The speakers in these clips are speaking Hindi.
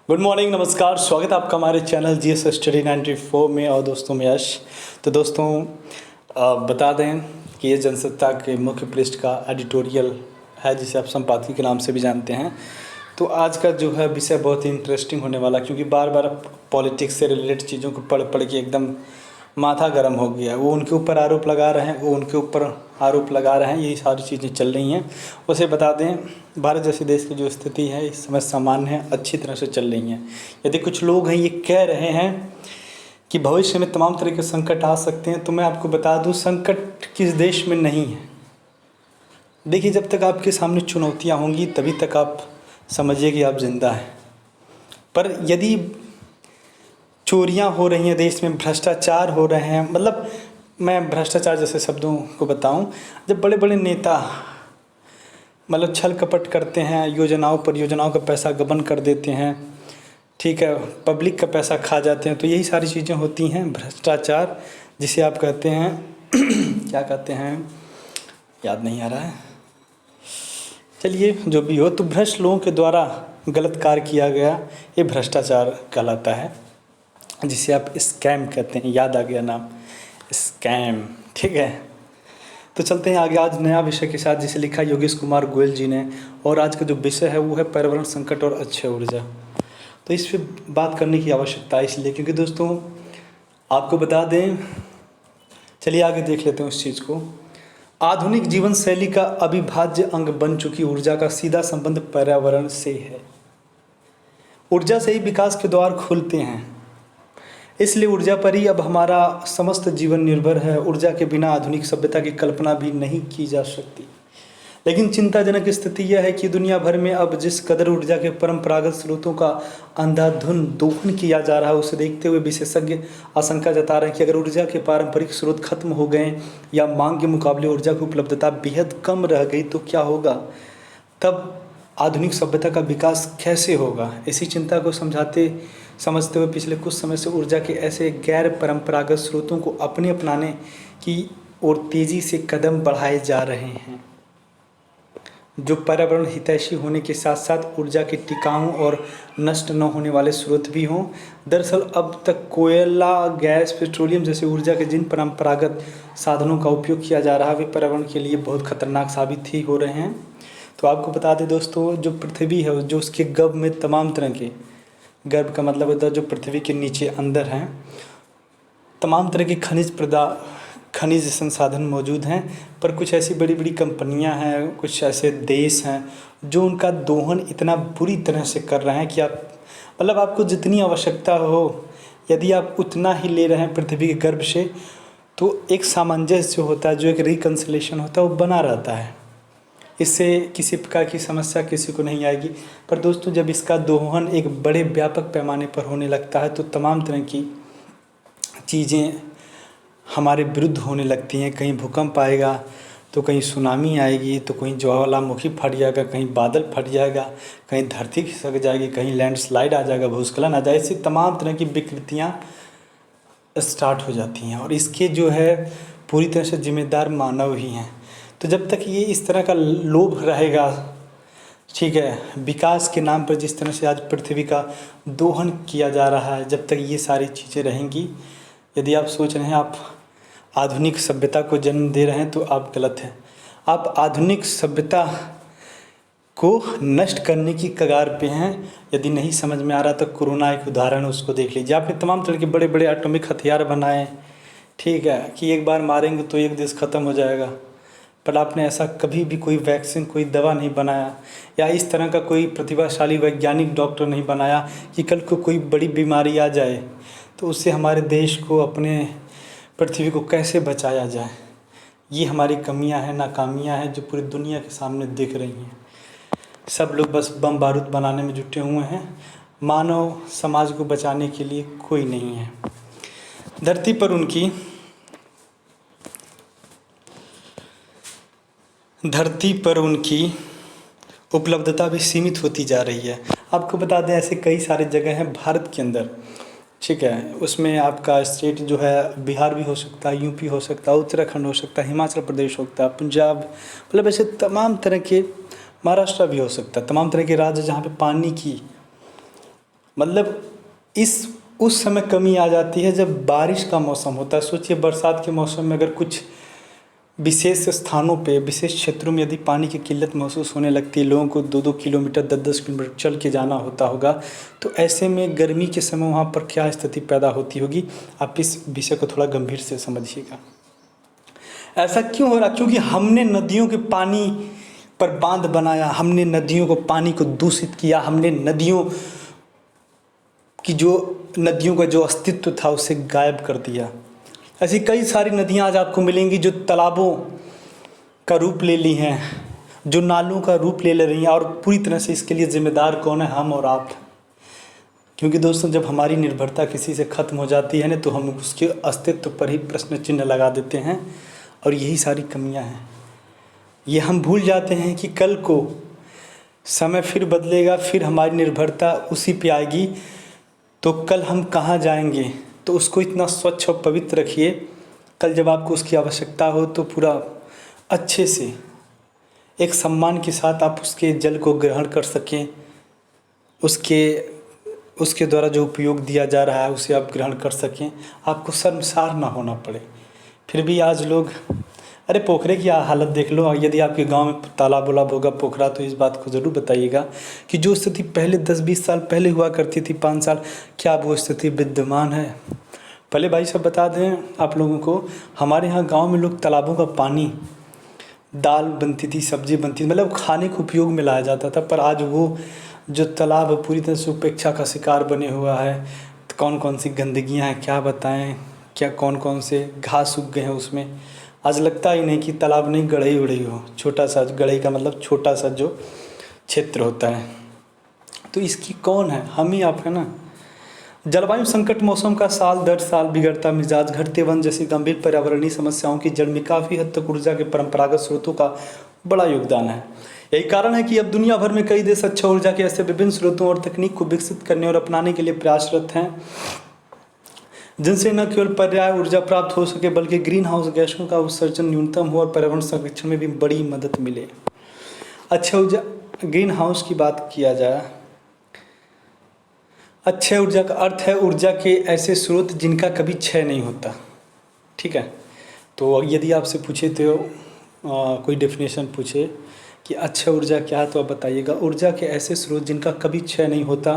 गुड मॉर्निंग, नमस्कार। स्वागत है आपका हमारे चैनल जीएस स्टडी 94 में। और दोस्तों मैं यश। तो दोस्तों बता दें कि ये जनसत्ता के मुख्य पृष्ठ का एडिटोरियल है, जिसे आप संपादकीय के नाम से भी जानते हैं। तो आज का जो है विषय बहुत ही इंटरेस्टिंग होने वाला, क्योंकि बार बार पॉलिटिक्स से रिलेटेड चीज़ों को पढ़ पढ़ के एकदम माथा गर्म हो गया। वो उनके ऊपर आरोप लगा रहे हैं, वो उनके ऊपर आरोप लगा रहे हैं, यही सारी चीज़ें चल रही हैं। उसे बता दें, भारत जैसे देश की जो स्थिति है इस समय सामान्य है, अच्छी तरह से चल रही हैं। यदि कुछ लोग हैं ये कह रहे हैं कि भविष्य में तमाम तरह के संकट आ सकते हैं, तो मैं आपको बता दूं संकट किस देश में नहीं है। देखिए, जब तक आपके सामने चुनौतियाँ होंगी तभी तक आप समझिए कि आप जिंदा हैं। पर यदि चोरियां हो रही हैं देश में, भ्रष्टाचार हो रहे हैं, मतलब मैं भ्रष्टाचार जैसे शब्दों को बताऊं, जब बड़े बड़े नेता मतलब छल कपट करते हैं, योजनाओं परियोजनाओं का पैसा गबन कर देते हैं, ठीक है, पब्लिक का पैसा खा जाते हैं, तो यही सारी चीज़ें होती हैं भ्रष्टाचार, जिसे आप कहते हैं क्या कहते हैं, याद नहीं आ रहा है। चलिए जो भी हो, तो भ्रष्ट लोगों के द्वारा गलत कार्य किया गया ये भ्रष्टाचार कहलाता है, जिसे आप स्कैम कहते हैं। याद आ गया नाम, स्कैम, ठीक है। तो चलते हैं आगे आज नया विषय के साथ, जिसे लिखा योगेश कुमार गोयल जी ने। और आज का जो विषय है वो है पर्यावरण संकट और अक्षय ऊर्जा। तो इस पर बात करने की आवश्यकता है इसलिए क्योंकि दोस्तों आपको बता दें, चलिए आगे देख लेते हैं उस चीज़ को। आधुनिक जीवन शैली का अविभाज्य अंग बन चुकी ऊर्जा का सीधा संबंध पर्यावरण से है। ऊर्जा से ही विकास के द्वार खुलते हैं, इसलिए ऊर्जा पर ही अब हमारा समस्त जीवन निर्भर है। ऊर्जा के बिना आधुनिक सभ्यता की कल्पना भी नहीं की जा सकती। लेकिन चिंताजनक स्थिति यह है कि दुनिया भर में अब जिस कदर ऊर्जा के परंपरागत स्रोतों का अंधाधुंध दोहन किया जा रहा है, उसे देखते हुए विशेषज्ञ आशंका जता रहे हैं कि अगर ऊर्जा के पारंपरिक स्रोत खत्म हो गए या मांग के मुकाबले ऊर्जा की उपलब्धता बेहद कम रह गई तो क्या होगा, तब आधुनिक सभ्यता का विकास कैसे होगा। इसी चिंता को समझते हुए पिछले कुछ समय से ऊर्जा के ऐसे गैर परंपरागत स्रोतों को अपनाने की ओर तेज़ी से कदम बढ़ाए जा रहे हैं, जो पर्यावरण हितैषी होने के साथ साथ ऊर्जा के टिकाऊ और नष्ट न होने वाले स्रोत भी हों। दरअसल अब तक कोयला, गैस, पेट्रोलियम जैसे ऊर्जा के जिन परंपरागत साधनों का उपयोग किया जा रहा है वे पर्यावरण के लिए बहुत खतरनाक साबित ही हो रहे हैं। तो आपको बता दें दोस्तों, जो पृथ्वी है, जो उसके गर्भ में तमाम तरह के, गर्भ का मतलब होता है जो पृथ्वी के नीचे अंदर हैं, तमाम तरह के खनिज संसाधन मौजूद हैं। पर कुछ ऐसी बड़ी बड़ी कंपनियां हैं, कुछ ऐसे देश हैं जो उनका दोहन इतना बुरी तरह से कर रहे हैं कि आपको जितनी आवश्यकता हो, यदि आप उतना ही ले रहे हैं पृथ्वी के गर्भ से, तो एक सामंजस्य जो होता है, जो एक रिकन्सिलेशन होता है, वो बना रहता है। इससे किसी प्रकार की समस्या किसी को नहीं आएगी। पर दोस्तों, जब इसका दोहन एक बड़े व्यापक पैमाने पर होने लगता है तो तमाम तरह की चीज़ें हमारे विरुद्ध होने लगती हैं। कहीं भूकंप आएगा तो कहीं सुनामी आएगी, तो कहीं ज्वालामुखी फट जाएगा, कहीं बादल फट जाएगा, कहीं धरती खिसक जाएगी, कहीं लैंडस्लाइड आ जाएगा, भूस्खलन आ जाएगा। ऐसी तमाम तरह की विकृतियाँ स्टार्ट हो जाती हैं और इसके जो है पूरी तरह से जिम्मेदार मानव ही हैं। तो जब तक ये इस तरह का लोभ रहेगा, ठीक है, विकास के नाम पर जिस तरह से आज पृथ्वी का दोहन किया जा रहा है, जब तक ये सारी चीज़ें रहेंगी, यदि आप सोच रहे हैं आप आधुनिक सभ्यता को जन्म दे रहे हैं तो आप गलत हैं। आप आधुनिक सभ्यता को नष्ट करने की कगार पे हैं। यदि नहीं समझ में आ रहा तो कोरोना एक उदाहरण है, उसको देख लीजिए। आपने तमाम तरह के बड़े बड़े एटॉमिक हथियार बनाए, ठीक है, कि एक बार मारेंगे तो एक देश ख़त्म हो जाएगा, पर आपने ऐसा कभी भी कोई वैक्सीन, कोई दवा नहीं बनाया, या इस तरह का कोई प्रतिभाशाली वैज्ञानिक डॉक्टर नहीं बनाया कि कल को कोई बड़ी बीमारी आ जाए तो उससे हमारे देश को, अपने पृथ्वी को कैसे बचाया जाए। ये हमारी कमियां हैं, नाकामियां हैं, जो पूरी दुनिया के सामने दिख रही हैं। सब लोग बस बम बारूद बनाने में जुटे हुए हैं, मानव समाज को बचाने के लिए कोई नहीं है। धरती पर उनकी उपलब्धता भी सीमित होती जा रही है। आपको बता दें, ऐसे कई सारे जगह हैं भारत के अंदर, ठीक है, उसमें आपका स्टेट जो है बिहार भी हो सकता है, यूपी हो सकता है, उत्तराखंड हो सकता है, हिमाचल प्रदेश हो सकता है, पंजाब, मतलब ऐसे तमाम तरह के, महाराष्ट्र भी हो सकता है, तमाम तरह के राज्य जहाँ पे पानी की मतलब इस उस समय कमी आ जाती है जब बारिश का मौसम होता है। सोचिए बरसात के मौसम में अगर कुछ विशेष स्थानों पे, विशेष क्षेत्रों में यदि पानी की किल्लत महसूस होने लगती है, लोगों को 2-2 किलोमीटर 10-10 किलोमीटर चल के जाना होता होगा, तो ऐसे में गर्मी के समय वहाँ पर क्या स्थिति पैदा होती होगी। आप इस विषय को थोड़ा गंभीर से समझिएगा। ऐसा क्यों हो रहा? क्योंकि हमने नदियों के पानी पर बांध बनाया, हमने नदियों को पानी को दूषित किया, हमने नदियों का जो अस्तित्व था उसे गायब कर दिया। ऐसी कई सारी नदियाँ आज आपको मिलेंगी जो तालाबों का रूप ले ली हैं, जो नालों का रूप ले रही हैं, और पूरी तरह से इसके लिए जिम्मेदार कौन है? हम और आप। क्योंकि दोस्तों जब हमारी निर्भरता किसी से ख़त्म हो जाती है ना, तो हम उसके अस्तित्व पर ही प्रश्न चिन्ह लगा देते हैं, और यही सारी कमियां हैं। ये हम भूल जाते हैं कि कल को समय फिर बदलेगा, फिर हमारी निर्भरता उसी पे आएगी, तो कल हम कहाँ जाएंगे? तो उसको इतना स्वच्छ और पवित्र रखिए, कल जब आपको उसकी आवश्यकता हो तो पूरा अच्छे से एक सम्मान के साथ आप उसके जल को ग्रहण कर सकें, उसके द्वारा जो उपयोग दिया जा रहा है उसे आप ग्रहण कर सकें, आपको शर्मसार ना होना पड़े। फिर भी आज लोग, अरे पोखरे की हालत देख लो। यदि आपके गांव में तालाब उलाब होगा, पोखरा, तो इस बात को ज़रूर बताइएगा कि जो स्थिति पहले 10-20 साल पहले हुआ करती थी, 5 साल, क्या अब वो स्थिति विद्यमान है? पहले भाई सब बता दें आप लोगों को, हमारे यहाँ गांव में लोग तालाबों का पानी, दाल बनती थी, सब्जी बनती थी, मतलब खाने के उपयोग में लाया जाता था। पर आज वो जो तालाब पूरी तरह से उपेक्षा का शिकार बने हुआ है। तो कौन कौन सी गंदगियाँ हैं क्या बताएं, क्या कौन कौन से घास उग गए हैं उसमें। आज लगता ही नहीं कि तालाब नहीं, गढ़ई उड़ई हो, छोटा सा, गढ़ई का मतलब छोटा सा जो क्षेत्र होता है। तो इसकी कौन है? हम ही आप है ना। जलवायु संकट, मौसम का साल दर साल बिगड़ता मिजाज, घटते वन जैसी गंभीर पर्यावरणीय समस्याओं की जड़ में काफ़ी हद तक ऊर्जा के परंपरागत स्रोतों का बड़ा योगदान है। यही कारण है कि अब दुनिया भर में कई देश अच्छा ऊर्जा के ऐसे विभिन्न स्रोतों और तकनीक को विकसित करने और अपनाने के लिए प्रयासरत हैं, जिनसे न केवल पर्याय ऊर्जा प्राप्त हो सके बल्कि ग्रीन हाउस गैसों का उत्सर्जन न्यूनतम हो और पर्यावरण संरक्षण में भी बड़ी मदद मिले। अच्छा ऊर्जा, ग्रीन हाउस की बात किया जाए, अच्छे ऊर्जा का अर्थ है ऊर्जा के ऐसे स्रोत जिनका कभी क्षय नहीं होता। ठीक है, तो यदि आपसे पूछे तो कोई डेफिनेशन पूछे कि अच्छा ऊर्जा क्या है, तो आप बताइएगा ऊर्जा के ऐसे स्रोत जिनका कभी क्षय नहीं होता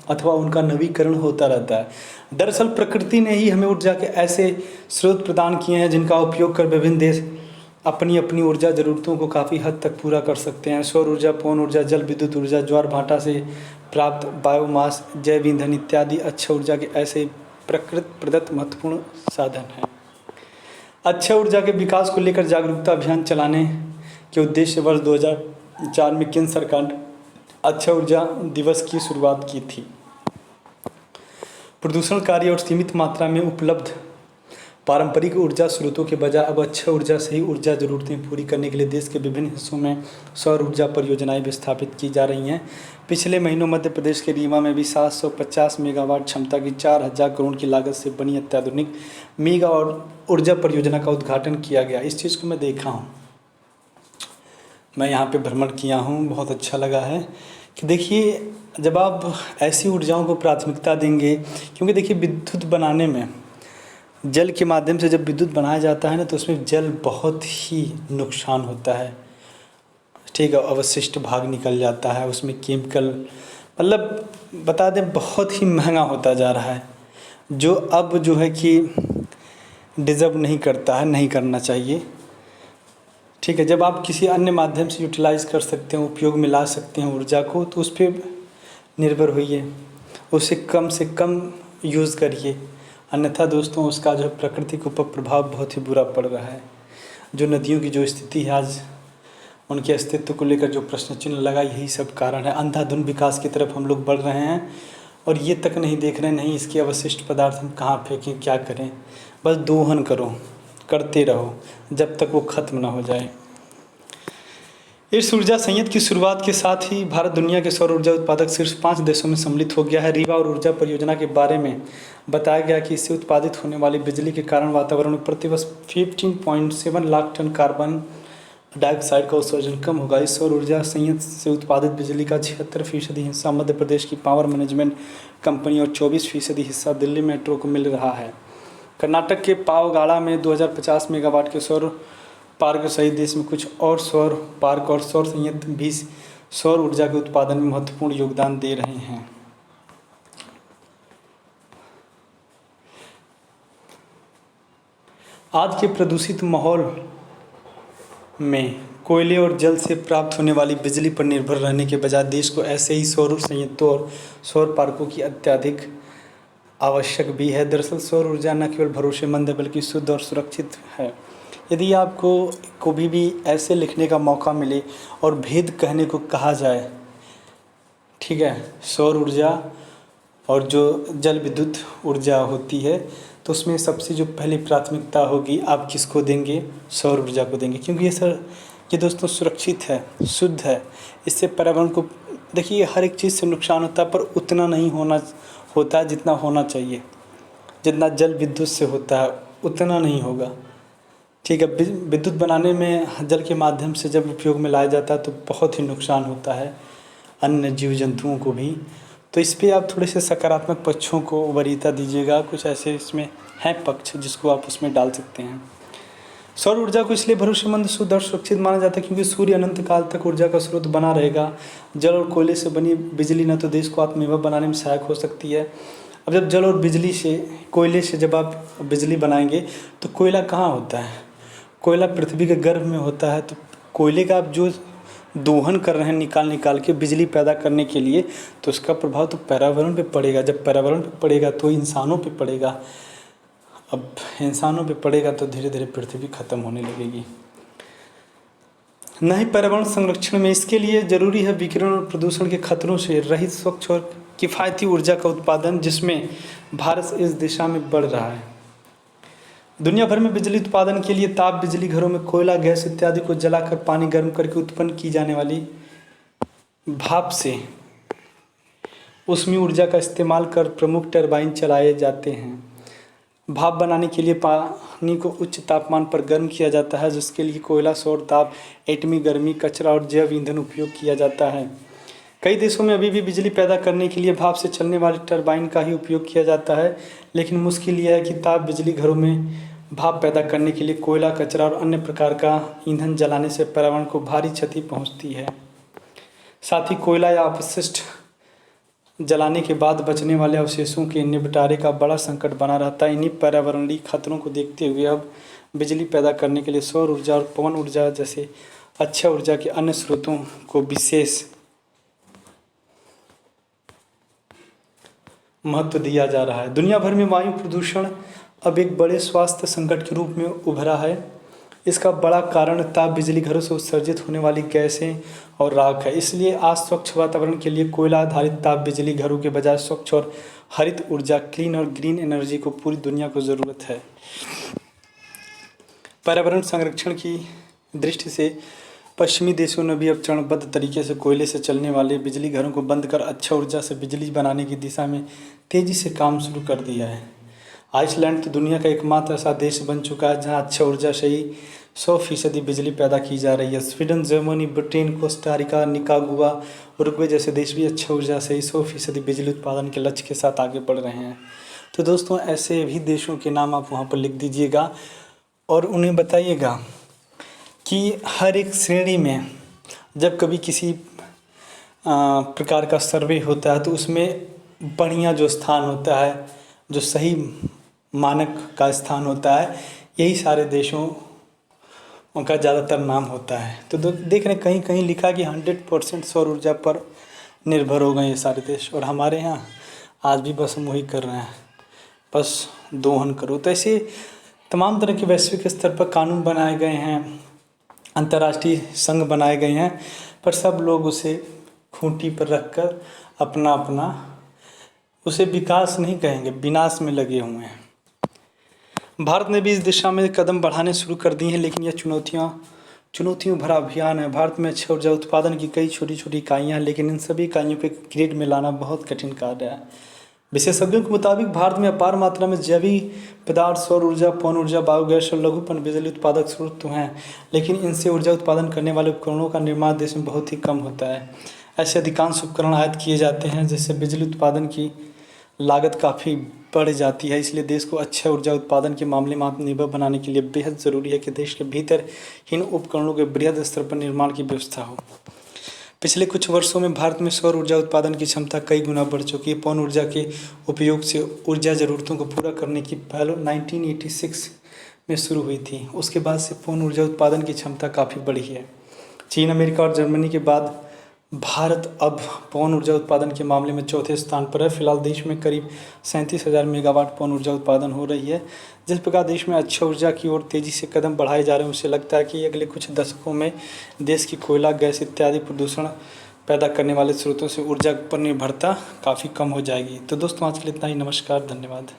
अथवा उनका नवीकरण होता रहता है। दरअसल प्रकृति ने ही हमें ऊर्जा के ऐसे स्रोत प्रदान किए हैं जिनका उपयोग कर विभिन्न देश अपनी अपनी ऊर्जा ज़रूरतों को काफ़ी हद तक पूरा कर सकते हैं। सौर ऊर्जा, पवन ऊर्जा, जल विद्युत ऊर्जा, ज्वार भाटा से प्राप्त बायोमास, जैव ईंधन इत्यादि अक्षय ऊर्जा के ऐसे प्रकृति प्रदत्त महत्वपूर्ण साधन हैं। अक्षय ऊर्जा के विकास को लेकर जागरूकता अभियान चलाने के उद्देश्य वर्ष 2004 में केंद्र सरकार ने अक्षय ऊर्जा दिवस की शुरुआत की थी। प्रदूषणकारी और सीमित मात्रा में उपलब्ध पारंपरिक ऊर्जा स्रोतों के बजाय अब अक्षय ऊर्जा से ही ऊर्जा ज़रूरतें पूरी करने के लिए देश के विभिन्न हिस्सों में सौर ऊर्जा परियोजनाएं भी स्थापित की जा रही हैं। पिछले महीनों मध्य प्रदेश के रीवा में भी 750 मेगावाट क्षमता की 4000 करोड़ की लागत से बनी अत्याधुनिक मेगा और ऊर्जा परियोजना का उद्घाटन किया गया। इस चीज़ को मैं देखा हूँ, मैं यहाँ पे भ्रमण किया हूँ, बहुत अच्छा लगा है कि देखिए जब आप ऐसी ऊर्जाओं को प्राथमिकता देंगे, क्योंकि देखिए विद्युत बनाने में जल के माध्यम से जब विद्युत बनाया जाता है ना, तो उसमें जल बहुत ही नुकसान होता है। ठीक है, अवशिष्ट भाग निकल जाता है, उसमें केमिकल, मतलब बता दें बहुत ही महंगा होता जा रहा है, जो अब जो है कि डिज़र्व नहीं करता है, नहीं करना चाहिए। ठीक है, जब आप किसी अन्य माध्यम से यूटिलाइज़ कर सकते हैं, उपयोग में ला सकते हैं ऊर्जा को, तो उस पर निर्भर होइए, उसे कम से कम यूज़ करिए। अन्यथा दोस्तों उसका जो प्रकृति के ऊपर प्रभाव बहुत ही बुरा पड़ रहा है। जो नदियों की जो स्थिति है आज, उनके अस्तित्व को लेकर जो प्रश्न चिन्ह लगा, यही सब कारण है। अंधाधुंध विकास की तरफ हम लोग बढ़ रहे हैं और ये तक नहीं देख रहे, नहीं इसके अवशिष्ट पदार्थ हम कहाँ फेंकें, क्या करें। बस दोहन करो, करते रहो जब तक वो ख़त्म ना हो जाए। इस ऊर्जा संयंत्र की शुरुआत के साथ ही भारत दुनिया के सौर ऊर्जा उत्पादक शीर्ष 5 देशों में सम्मिलित हो गया है। रीवा और ऊर्जा परियोजना के बारे में बताया गया कि इससे उत्पादित होने वाली बिजली के कारण वातावरण में प्रतिवर्ष 15.7 लाख टन कार्बन डाइऑक्साइड का उत्सर्जन कम होगा। इस सौर ऊर्जा संयंत्र से उत्पादित बिजली का 76% हिस्सा मध्य प्रदेश की पावर मैनेजमेंट कंपनी और 24% हिस्सा दिल्ली मेट्रो को मिल रहा है। कर्नाटक के पावगाड़ा में 2050 मेगावाट के सौर पार्क सहित देश में कुछ और सौर पार्क और सौर संयंत्र भी सौर ऊर्जा के उत्पादन में महत्वपूर्ण योगदान दे रहे हैं। आज के प्रदूषित माहौल में कोयले और जल से प्राप्त होने वाली बिजली पर निर्भर रहने के बजाय देश को ऐसे ही सौर संयंत्रों और सौर पार्कों की अत्यधिक आवश्यक भी है। दरअसल सौर ऊर्जा न केवल भरोसेमंद है बल्कि शुद्ध और सुरक्षित है। यदि आपको कभी भी ऐसे लिखने का मौका मिले और भेद कहने को कहा जाए, ठीक है, सौर ऊर्जा और जो जल विद्युत ऊर्जा होती है, तो उसमें सबसे जो पहली प्राथमिकता होगी आप किसको देंगे? सौर ऊर्जा को देंगे, क्योंकि ये दोस्तों सुरक्षित है, शुद्ध है। इससे पर्यावरण को, देखिए हर एक चीज़ से नुकसान होता है पर उतना नहीं होता है जितना होना चाहिए। जितना जल विद्युत से होता है उतना नहीं होगा, ठीक है। विद्युत बनाने में जल के माध्यम से जब उपयोग में लाया जाता है तो बहुत ही नुकसान होता है अन्य जीव जंतुओं को भी। तो इस पर आप थोड़े से सकारात्मक पक्षों को वरीयता दीजिएगा। कुछ ऐसे इसमें हैं पक्ष जिसको आप उसमें डाल सकते हैं। सौर ऊर्जा को इसलिए भरोसेमंद, शुद्ध और सुरक्षित माना जाता है क्योंकि सूर्य अनंत काल तक ऊर्जा का स्रोत बना रहेगा। जल और कोयले से बनी बिजली न तो देश को आत्मनिर्भर बनाने में सहायक हो सकती है। अब जब जल और कोयले से जब आप बिजली बनाएंगे तो कोयला कहाँ होता है? कोयला पृथ्वी के गर्भ में होता है। तो कोयले का आप जो दोहन कर रहे हैं निकाल के बिजली पैदा करने के लिए, तो उसका प्रभाव तो पर्यावरण पे पड़ेगा। जब पर्यावरण पे पड़ेगा तो इंसानों पे पड़ेगा। अब इंसानों पे पड़ेगा तो धीरे धीरे पृथ्वी खत्म होने लगेगी। न ही पर्यावरण संरक्षण में इसके लिए जरूरी है विकिरण और प्रदूषण के खतरों से रहित स्वच्छ और किफ़ायती ऊर्जा का उत्पादन, जिसमें भारत इस दिशा में बढ़ रहा है। दुनिया भर में बिजली उत्पादन के लिए ताप बिजली घरों में कोयला, गैस इत्यादि को जलाकर पानी गर्म करके उत्पन्न की जाने वाली भाप से ऊष्मीय ऊर्जा का इस्तेमाल कर प्रमुख टरबाइन चलाए जाते हैं। भाप बनाने के लिए पानी को उच्च तापमान पर गर्म किया जाता है, जिसके लिए कोयला, सौर ताप, एटमी गर्मी, कचरा और जैव ईंधन उपयोग किया जाता है। कई देशों में अभी भी बिजली पैदा करने के लिए भाप से चलने वाली टरबाइन का ही उपयोग किया जाता है, लेकिन मुश्किल यह है कि ताप बिजली घरों में भाप पैदा करने के लिए कोयला, कचरा और अन्य प्रकार का ईंधन जलाने से पर्यावरण को भारी क्षति पहुंचती है। साथ ही कोयला या अपशिष्ट जलाने के बाद बचने वाले अवशेषों के निपटारे का बड़ा संकट बना रहता है। इन्हीं पर्यावरणीय खतरों को देखते हुए अब बिजली पैदा करने के लिए सौर ऊर्जा और पवन ऊर्जा जैसे अक्षय ऊर्जा के अन्य स्रोतों को विशेष महत्व दिया जा रहा है। दुनिया भर में वायु प्रदूषण अब एक बड़े स्वास्थ्य संकट के रूप में उभरा है। इसका बड़ा कारण ताप बिजली घरों से उत्सर्जित होने वाली गैसें और राख है। इसलिए आज स्वच्छ वातावरण के लिए कोयला आधारित ताप बिजली घरों के बजाय स्वच्छ और हरित ऊर्जा, क्लीन और ग्रीन एनर्जी को पूरी दुनिया को ज़रूरत है। पर्यावरण संरक्षण की दृष्टि से पश्चिमी देशों ने भी अब चरणबद्ध तरीके से कोयले से चलने वाले बिजली घरों को बंद कर अक्षय ऊर्जा से बिजली बनाने की दिशा में तेज़ी से काम शुरू कर दिया है। आइसलैंड तो दुनिया का एकमात्र ऐसा देश बन चुका है जहां अक्षय ऊर्जा से ही 100% बिजली पैदा की जा रही है। Sweden, Germany, Britain, Costa Rica, Nicaragua, Uruguay जैसे देश भी अक्षय ऊर्जा से ही 100% बिजली उत्पादन के लक्ष्य के साथ आगे बढ़ रहे हैं। तो दोस्तों ऐसे भी देशों के नाम आप वहाँ पर लिख दीजिएगा और उन्हें बताइएगा कि हर एक श्रेणी में जब कभी किसी प्रकार का सर्वे होता है तो उसमें बढ़िया जो स्थान होता है, जो सही मानक का स्थान होता है, यही सारे देशों उनका ज़्यादातर नाम होता है। तो देख रहे कहीं कहीं लिखा कि 100% सौर ऊर्जा पर निर्भर हो गए ये सारे देश, और हमारे यहाँ आज भी बस हम वही कर रहे हैं, बस दोहन करो। तो ऐसे तमाम तरह के वैश्विक स्तर पर कानून बनाए गए हैं, अंतर्राष्ट्रीय संघ बनाए गए हैं, पर सब लोग उसे खूंटी पर रखकर अपना अपना उसे विकास नहीं कहेंगे, विनाश में लगे हुए हैं। भारत ने भी इस दिशा में कदम बढ़ाने शुरू कर दिए हैं, लेकिन यह चुनौतियों भरा अभियान है। भारत में अक्षय ऊर्जा उत्पादन की कई छोटी छोटी इकाइयाँ हैं, लेकिन इन सभी इकाइयों को ग्रिड में लाना बहुत कठिन कार्य है। विशेषज्ञों के मुताबिक भारत में अपार मात्रा में जैविक पदार्थ, सौर ऊर्जा, पवन ऊर्जा, बायोगैस और लघु पन बिजली उत्पादक स्रोत तो हैं, लेकिन इनसे ऊर्जा उत्पादन करने वाले उपकरणों का निर्माण देश में बहुत ही कम होता है। ऐसे अधिकांश उपकरण आयात किए जाते हैं, जिससे बिजली उत्पादन की लागत काफ़ी बढ़ जाती है। इसलिए देश को अच्छे ऊर्जा उत्पादन के मामले में आत्मनिर्भर बनाने के लिए बेहद ज़रूरी है कि देश के भीतर इन उपकरणों के बृहद स्तर पर निर्माण की व्यवस्था हो। पिछले कुछ वर्षों में भारत में सौर ऊर्जा उत्पादन की क्षमता कई गुना बढ़ चुकी है। पवन ऊर्जा के उपयोग से ऊर्जा ज़रूरतों को पूरा करने की पहल 1986 में शुरू हुई थी। उसके बाद से पवन ऊर्जा उत्पादन की क्षमता काफ़ी बढ़ी है। चीन, अमेरिका और जर्मनी के बाद भारत अब पवन ऊर्जा उत्पादन के मामले में चौथे स्थान पर है। फिलहाल देश में करीब 37,000 मेगावाट पवन ऊर्जा उत्पादन हो रही है। जिस प्रकार देश में अच्छी ऊर्जा की ओर तेज़ी से कदम बढ़ाए जा रहे हैं, उससे लगता है कि अगले कुछ दशकों में देश की कोयला, गैस इत्यादि प्रदूषण पैदा करने वाले स्रोतों से ऊर्जा पर निर्भरता काफ़ी कम हो जाएगी। तो दोस्तों, आज के लिए इतना ही। नमस्कार, धन्यवाद।